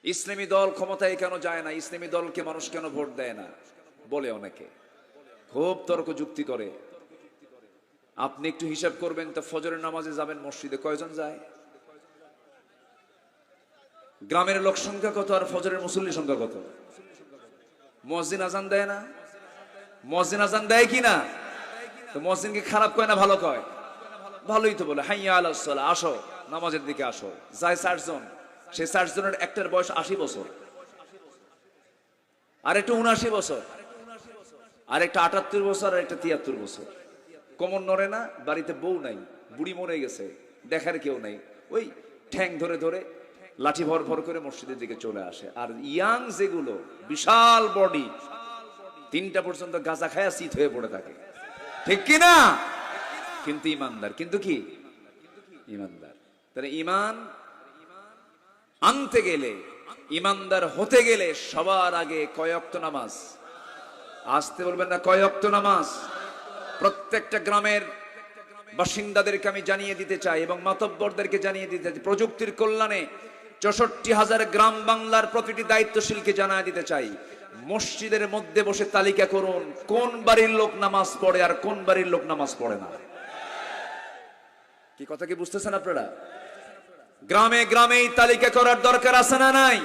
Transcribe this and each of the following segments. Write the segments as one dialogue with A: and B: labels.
A: ইসলামী দল ক্ষমতায় কেন যায় না, ইসলামী দলকে মানুষ কেন ভোট দেয় না বলে অনেকে, খুব তর্ক যুক্তি করে। আপনি একটু হিসাব করবেন তো, ফজরের নামাজে যাবেন মসজিদে, কয়জন যায়? গ্রামের লোক সংখ্যা কত আর ফজরের মুসল্লি সংখ্যা কত? মুয়াজ্জিন আজান দেয় না? মুয়াজ্জিন আজান দেয় কি না? তো মুয়াজ্জিনকে খারাপ কয় না ভালো কয়? ভালোই তো বলে, হাইয়া আলাস সালাহ, আসো নামাজের দিকে আসো। যায় 60 জন, সেই 60 জনের একটার বয়স 80 বছর, আর একটা 79 বছর, আর একটা 78 বছর, আর একটা 73 বছর। কোমর নড়ে না, বাড়িতে বউ নাই, বুড়ি মরে গেছে, দেখার কেউ নাই, ওই ঠ্যাং ধরে ধরে লাঠি ভর ভর করে মসজিদের দিকে চলে আসে। আর ইয়াং যেগুলো বিশাল বডি, 3টা পর্যন্ত গাঁজা খায়া শীত হয়ে পড়ে থাকে, ঠিক কি না? কিন্তু ইমানদার, কিন্তু কি ইমানদার। তাহলে ইমান আনতে গেলে, ইমানদার হতে গেলে সবার আগে কয় ওয়াক্ত নামাজ? আসতে বলবেন না, কয় ওয়াক্ত নামাজ? প্রত্যেকটা গ্রামের বাসিন্দাদেরকে আমি জানিয়ে দিতে চাই এবং মাতব্বরদেরকে জানিয়ে দিতে চাই, প্রযুক্তির কল্যাণে 64,000 গ্রাম বাংলার প্রতিটি দায়িত্বশীলকে জানিয়ে দিতে চাই, মসজিদের মধ্যে বসে তালিকা করুন কোন বাড়ির লোক নামাজ পড়ে আর কোন বাড়ির লোক নামাজ পড়ে না। কি কথা কি বুঝতেছেন আপনারা? গ্রামে গ্রামেই তালিকা করার দরকার আছে না নাই?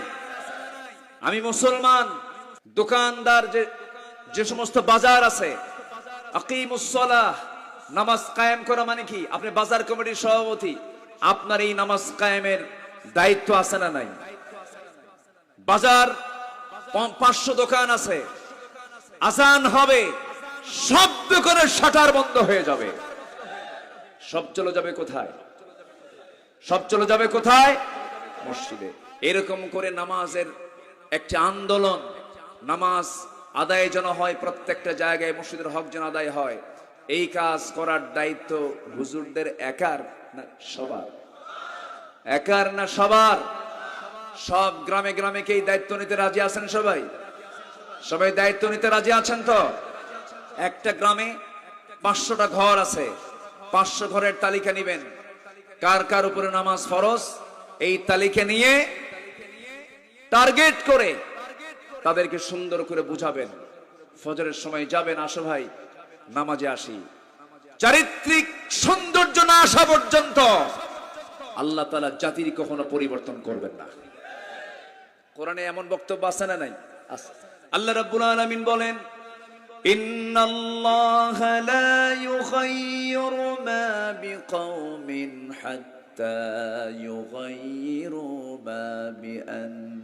A: আমি মুসলমান, দোকানদার, যে সমস্ত বাজার আছে, আকিমুস সালাহ, নামাজ কায়েম করা মানে কি? আপনি বাজার কমিটির সভাপতি, আপনার এই নামাজ কায়েমের দায়িত্ব আছে না নাই? বাজার 500 দোকান আছে, আজান হবে, সব দোকানের শাটার বন্ধ হয়ে যাবে, সব চলে যাবে কোথায়? সব চলে যাবে কোথায়? মসজিদে। এরকম করে নামাজের একটা আন্দোলন, নামাজ আদায় যেন হয় প্রত্যেকটা জায়গায়, মসজিদের হক যেন আদায় হয়, এই কাজ করার দায়িত্ব হুজুরদের একার না সবার? একার না সবার? সব গ্রামে গ্রামে কি এই দায়িত্ব নিতে রাজি আছেন? সবাই সবাই দায়িত্ব নিতে রাজি আছেন তো? একটা গ্রামে 500টা ঘর আছে, 500 ঘরের তালিকা নিবেন, কার কার উপরে নামাজ ফরজ, এই তালিকা নিয়ে টার্গেট করে তাদেরকে সুন্দর করে বুঝাবেন। ফজরের সময় যাবেন, আসো ভাই নামাজে আসি। চারিত্রিক সৌন্দর্য না আসা পর্যন্ত আল্লাহ তাআলা জাতির কখনো পরিবর্তন করবেন না। কোরআনে এমন বক্তব্য আছে না নাই? আল্লাহ রাব্বুল আলামিন বলেন, ইন্নাল্লাহা লা ইউগাইয়িরু মা বিকাওমিন হাত্তা ইউগাইয়িরু মা বিআন